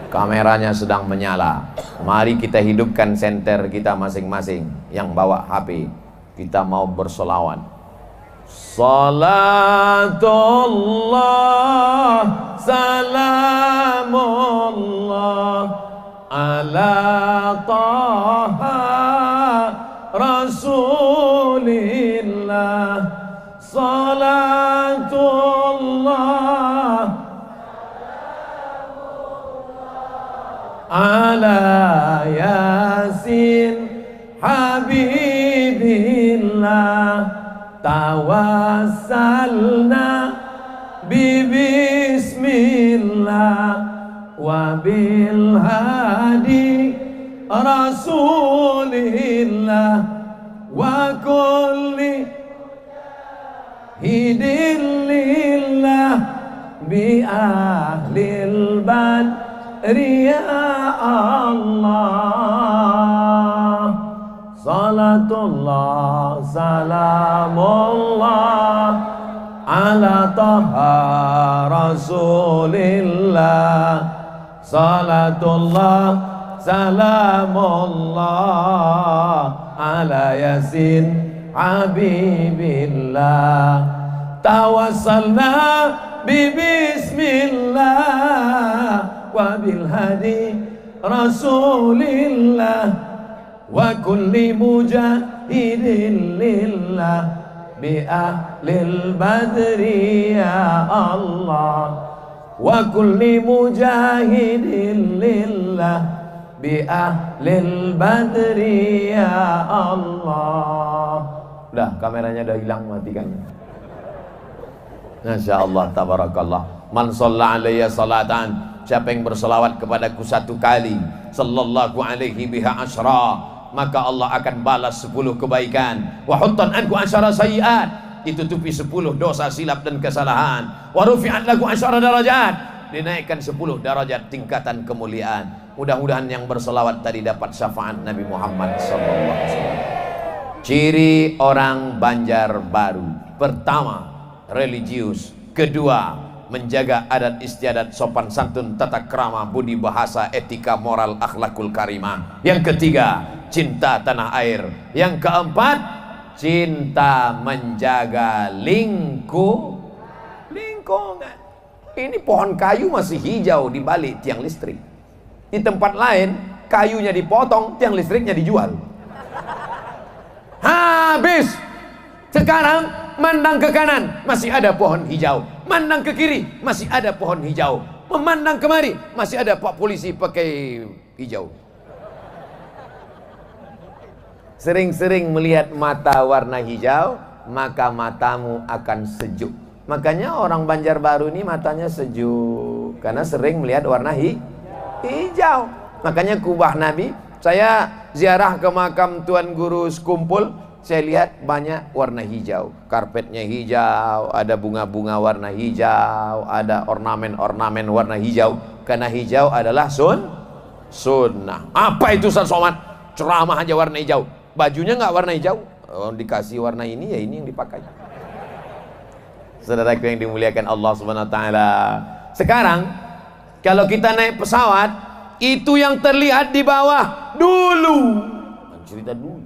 S1: Kameranya sedang menyala. Mari kita hidupkan senter kita masing-masing. Yang bawa HP, kita mau bersolawat. Salatullah salamullah ala taha rasulillah. Salatullah ala yasin habibillah. Tawassalna bismillah wa bil hadi rasulillah wa kulli hidilillah bi ahlil badri ya Allah. salatullah salamullah ala taha rasulillah, salatullah salamullah ala yasin habibillah, tawassalna bismillah wa bil hadi rasulillah wa kulli mujahidin lillah bi ahlil badri ya Allah, wa kulli mujahidin lillah bi ahlil badri ya Allah. Udah, kameranya udah hilang, matikan. Masya Allah, tabarakallah. Man shalla alayya salatan, siapa yang berselawat kepadaku satu kali, sallallahu alaihi biha asyra, maka Allah akan balas 10 kebaikan. Wa huttan anku asyara sayiat, ditutupi 10 dosa silap dan kesalahan. Wa rufi'at laku asyara darajat, dinaikkan 10 derajat tingkatan kemuliaan. Mudah-mudahan yang berselawat tadi dapat syafaat Nabi Muhammad sallallahu alaihi wasallam. Ciri orang Banjarbaru: pertama, religius; kedua, menjaga adat istiadat, sopan santun, tata krama, budi bahasa, etika, moral, akhlakul karimah. Yang ketiga, cinta tanah air. Yang keempat, cinta menjaga lingkungan. Ini pohon kayu masih hijau di balik tiang listrik. Di tempat lain kayunya dipotong, tiang listriknya dijual. Habis. Sekarang mandang ke kanan masih ada pohon hijau, mandang ke kiri masih ada pohon hijau, memandang kemari masih ada pak polisi pakai hijau. Sering-sering melihat mata warna hijau, maka matamu akan sejuk. Makanya orang Banjarbaru ini matanya sejuk karena sering melihat warna hijau. Makanya kubah Nabi, saya ziarah ke makam Tuan Guru Sekumpul, saya lihat banyak warna hijau, karpetnya hijau, ada bunga-bunga warna hijau, ada ornamen-ornamen warna hijau, karena hijau adalah sunnah. Apa itu Ustaz Somad? Ceramah aja warna hijau, bajunya nggak warna hijau, oh, dikasih warna ini ya ini yang dipakai. Saudaraku yang dimuliakan Allah Subhanahu Wa Taala, sekarang kalau kita naik pesawat, itu yang terlihat di bawah dulu, cerita dulu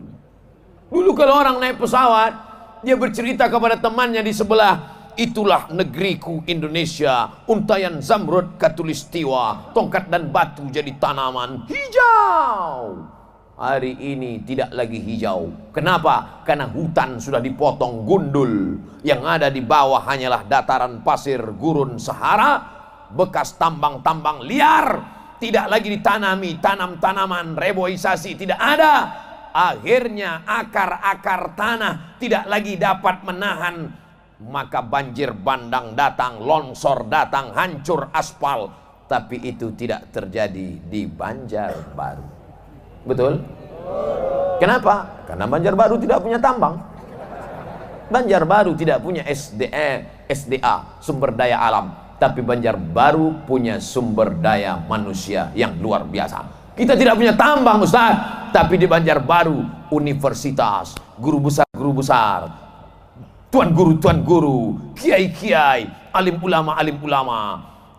S1: kalau orang naik pesawat, dia bercerita kepada temannya di sebelah, itulah negeriku Indonesia, untayan zamrud katulistiwa, tongkat dan batu jadi tanaman hijau. Hari ini tidak lagi hijau. Kenapa? Karena hutan sudah dipotong gundul. Yang ada di bawah hanyalah dataran pasir gurun Sahara, bekas tambang-tambang liar. Tidak lagi ditanami tanam-tanaman, reboisasi tidak ada. Akhirnya akar-akar tanah tidak lagi dapat menahan, maka banjir bandang datang, longsor datang, hancur aspal. Tapi itu tidak terjadi di Banjarbaru. Betul? Kenapa? Karena Banjarbaru tidak punya tambang. Banjarbaru tidak punya SDA, sumber daya alam. Tapi Banjarbaru punya sumber daya manusia yang luar biasa. Kita tidak punya tambang, Ustaz, tapi di Banjarbaru universitas, guru besar, tuan guru, kiai, alim ulama.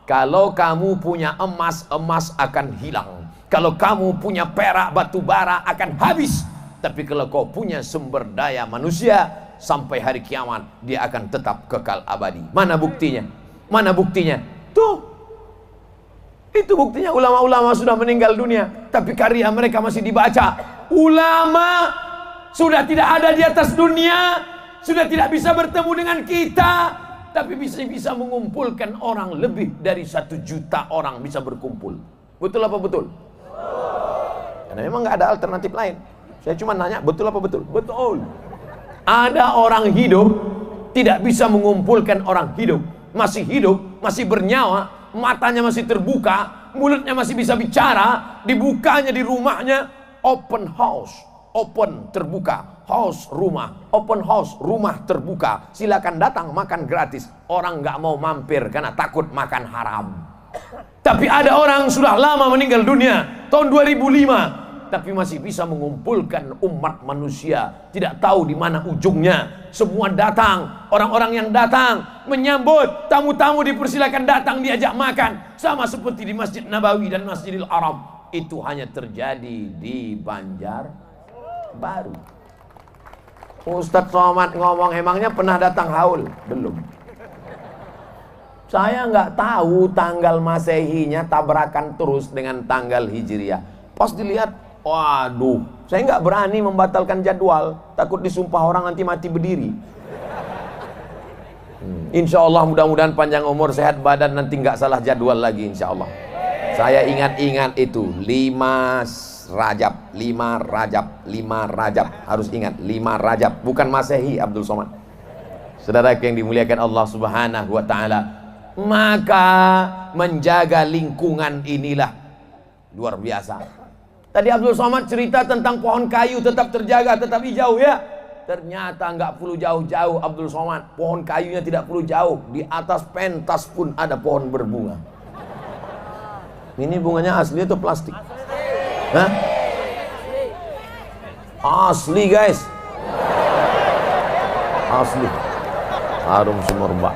S1: Kalau kamu punya emas akan hilang. Kalau kamu punya perak, batu bara akan habis. Tapi kalau kau punya sumber daya manusia, sampai hari kiamat dia akan tetap kekal abadi. Mana buktinya? Tuh. Itu buktinya, ulama-ulama sudah meninggal dunia, tapi karya mereka masih dibaca. Ulama sudah tidak ada di atas dunia, sudah tidak bisa bertemu dengan kita, tapi bisa mengumpulkan orang. Lebih dari 1 juta orang bisa berkumpul. Betul apa betul? Karena memang nggak ada alternatif lain. Saya cuma nanya, betul apa betul? Betul. Ada orang hidup tidak bisa mengumpulkan orang hidup. Masih hidup, masih bernyawa, matanya masih terbuka, mulutnya masih bisa bicara, dibukanya di rumahnya open house, open terbuka, house rumah, open house rumah terbuka, silakan datang makan gratis. Orang nggak mau mampir karena takut makan haram. Tapi ada orang sudah lama meninggal dunia tahun 2005, tapi masih bisa mengumpulkan umat manusia. Tidak tahu di mana ujungnya. Semua datang, orang-orang yang datang menyambut, tamu-tamu dipersilakan datang, diajak makan, sama seperti di Masjid Nabawi dan Masjidil Haram. Itu hanya terjadi di Banjarbaru. Ustadz Somad ngomong, emangnya pernah datang haul? Belum. Saya nggak tahu tanggal Masehinya tabrakan terus dengan tanggal Hijriah. Pas dilihat, waduh, saya nggak berani membatalkan jadwal, takut disumpah orang nanti mati berdiri. Insya Allah mudah-mudahan panjang umur, sehat badan, nanti nggak salah jadwal lagi insya Allah. Saya ingat-ingat itu 5 Rajab, 5 Rajab, 5 Rajab, harus ingat 5 Rajab, bukan Masehi Abdul Somad. Saudara yang dimuliakan Allah Subhanahu wa taala, maka menjaga lingkungan inilah luar biasa. Tadi Abdul Somad cerita tentang pohon kayu tetap terjaga, tetap hijau ya. Ternyata nggak perlu jauh-jauh Abdul Somad, pohon kayunya tidak perlu jauh, di atas pentas pun ada pohon berbunga. Ini bunganya asli atau plastik? Hah? Asli guys, asli. Harum semerbak.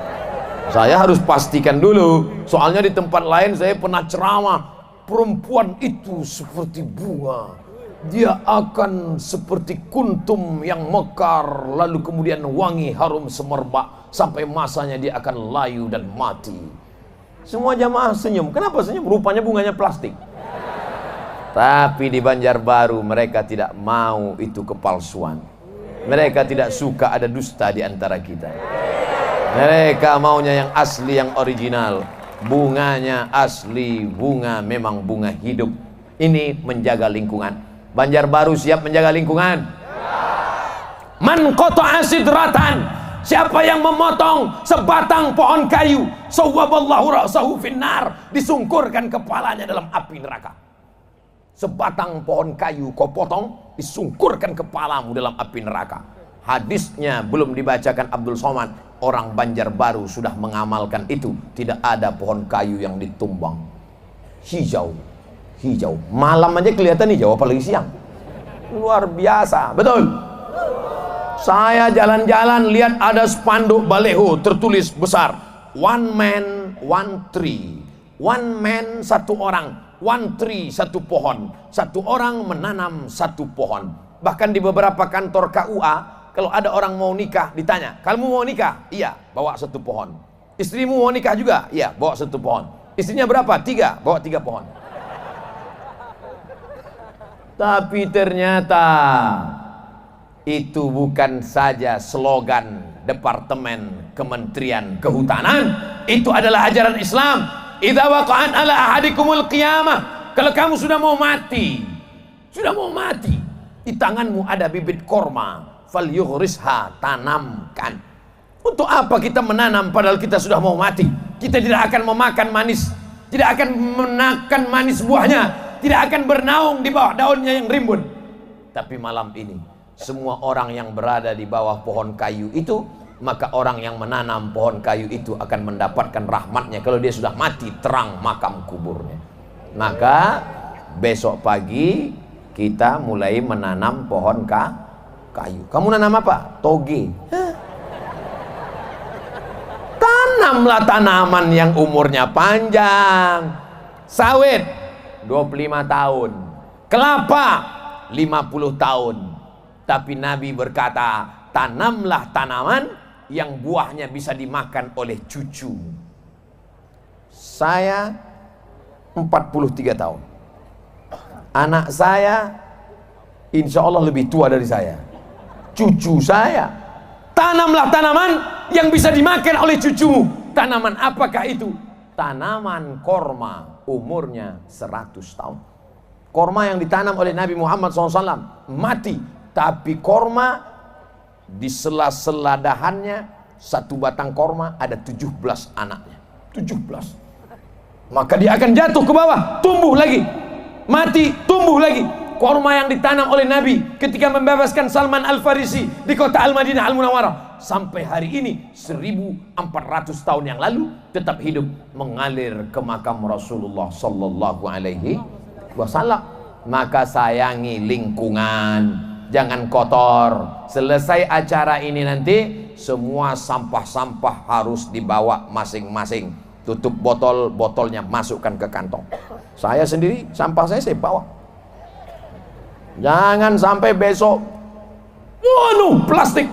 S1: Saya harus pastikan dulu, soalnya di tempat lain saya pernah ceramah, perempuan itu seperti bunga, dia akan seperti kuntum yang mekar, lalu kemudian wangi harum semerbak, sampai masanya dia akan layu dan mati. Semua jamaah senyum. Kenapa senyum? Rupanya bunganya plastik. Tapi di Banjarbaru mereka tidak mau itu kepalsuan. Mereka tidak suka ada dusta di antara kita. Mereka maunya yang asli, yang original. Bunganya asli, bunga memang bunga hidup. Ini menjaga lingkungan. Banjarbaru siap menjaga lingkungan? Man qata'a sidratan, siapa yang memotong sebatang pohon kayu, sawwaballahu ra'sahu finnar, disungkurkan kepalanya dalam api neraka. Sebatang pohon kayu kau potong, disungkurkan kepalamu dalam api neraka. Hadisnya belum dibacakan Abdul Somad, orang Banjarbaru sudah mengamalkan itu. Tidak ada pohon kayu yang ditumbang. Hijau, hijau. Malam aja kelihatan hijau, apalagi siang. Luar biasa, betul. Saya jalan-jalan lihat ada spanduk baleho tertulis besar, one man, one tree. One man, satu orang. One tree, satu pohon. Satu orang menanam satu pohon. Bahkan di beberapa kantor KUA, kalau ada orang mau nikah, ditanya, kamu mau nikah? Iya, bawa satu pohon. Istrimu mau nikah juga? Iya, bawa satu pohon. Istrinya berapa? 3, bawa 3 pohon. Tapi ternyata itu bukan saja slogan Departemen Kementerian Kehutanan. Itu adalah ajaran Islam. Idza waqa'at ala ahadikumul qiyamah, kalau kamu sudah mau mati, di tanganmu ada bibit korma, falyughrisha, tanamkan. Untuk apa kita menanam padahal kita sudah mau mati? Kita tidak akan memakan manis, tidak akan menakan manis buahnya, tidak akan bernaung di bawah daunnya yang rimbun. Tapi malam ini semua orang yang berada di bawah pohon kayu itu, maka orang yang menanam pohon kayu itu akan mendapatkan rahmatnya. Kalau dia sudah mati, terang makam kuburnya. Maka besok pagi kita mulai menanam pohon kayu. Kamu nanam apa? Toge. Tanamlah tanaman yang umurnya panjang. Sawit 25 tahun, kelapa 50 tahun. Tapi Nabi berkata, tanamlah tanaman yang buahnya bisa dimakan oleh cucu. Saya 43 tahun. Anak saya insya Allah lebih tua dari saya. Cucu saya, tanamlah tanaman yang bisa dimakan oleh cucumu. Tanaman apakah itu? Tanaman korma, umurnya 100 tahun. Korma yang ditanam oleh Nabi Muhammad SAW mati, tapi korma di sela-sela dahannya, satu batang korma ada 17 anaknya. 17. Maka dia akan jatuh ke bawah, tumbuh lagi, mati, tumbuh lagi. Korma yang ditanam oleh Nabi ketika membebaskan Salman Al-Farisi di kota Al-Madinah Al-Munawwarah, sampai hari ini 1400 tahun yang lalu tetap hidup, mengalir ke makam Rasulullah sallallahu alaihi wasallam. maka sayangi lingkungan, jangan kotor. Selesai acara ini nanti semua sampah-sampah harus dibawa masing-masing. Tutup botolnya masukkan ke kantong. Saya sendiri sampah saya bawa. Jangan sampai besok, waduh, plastik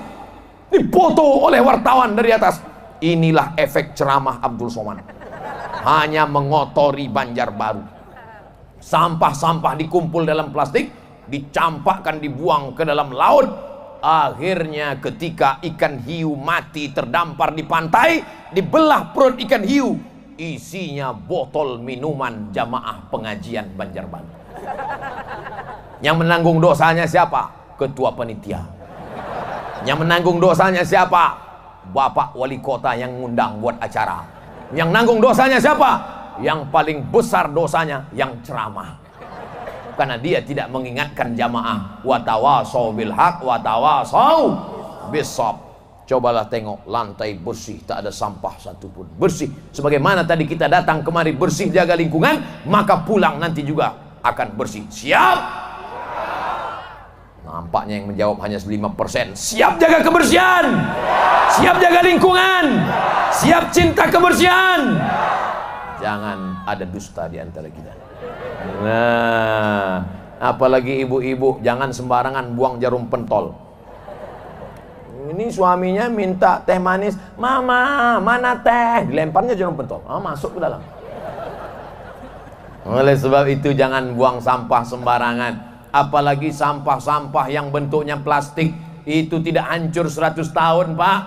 S1: dipoto oleh wartawan dari atas. Inilah efek ceramah Abdul Somad. Hanya mengotori Banjarbaru. Sampah-sampah dikumpul dalam plastik, dicampakkan, dibuang ke dalam laut. Akhirnya ketika ikan hiu mati terdampar di pantai, dibelah perut ikan hiu, isinya botol minuman jamaah pengajian Banjarbaru. Yang menanggung dosanya siapa? Ketua panitia. Yang menanggung dosanya siapa? Bapak wali kota yang ngundang buat acara. Yang nanggung dosanya siapa? Yang paling besar dosanya yang ceramah. Karena dia tidak mengingatkan jamaah. Watawasau bil haq, watawasau bisab. Cobalah tengok lantai bersih, tak ada sampah satupun. Bersih. Sebagaimana tadi kita datang kemari bersih jaga lingkungan, maka pulang nanti juga akan bersih. Siap? Nampaknya yang menjawab hanya 5%. Siap jaga kebersihan, siap jaga lingkungan, siap cinta kebersihan. Jangan ada dusta di antara kita. Nah, apalagi ibu-ibu, jangan sembarangan buang jarum pentol. Ini suaminya minta teh manis, mama mana teh, dilemparnya jarum pentol, masuk ke dalam. Oleh sebab itu jangan buang sampah sembarangan. Apalagi sampah-sampah yang bentuknya plastik, itu tidak hancur 100 tahun, Pak.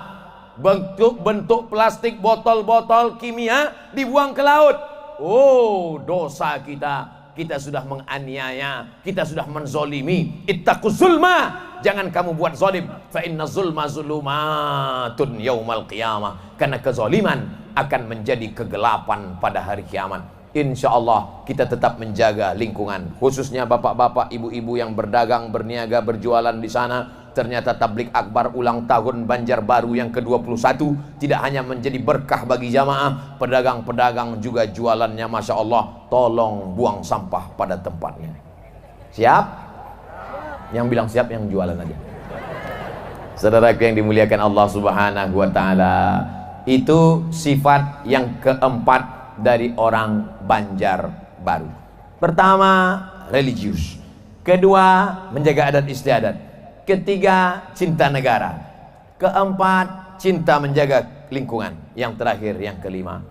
S1: Bentuk plastik, botol-botol kimia dibuang ke laut. Oh, dosa kita. Kita sudah menganiaya, kita sudah menzolimi. Ittaquz zulma, jangan kamu buat zolim. Fa inna zulma zulumatun yaumal qiyamah. Karena kezoliman akan menjadi kegelapan pada hari kiamat. Insya Allah kita tetap menjaga lingkungan, khususnya bapak-bapak, ibu-ibu yang berdagang, berniaga, berjualan di sana. Ternyata tablik akbar ulang tahun Banjarbaru yang ke-21 tidak hanya menjadi berkah bagi jamaah, pedagang-pedagang juga jualannya Masya Allah. Tolong buang sampah pada tempatnya. Siap? Yang bilang siap yang jualan aja. Saudaraku yang dimuliakan Allah Subhanahu wa Ta'ala, itu sifat yang keempat dari orang Banjarbaru. Pertama, religius. Kedua, menjaga adat istiadat. Ketiga, cinta negara. Keempat, cinta menjaga lingkungan. Yang terakhir, yang kelima,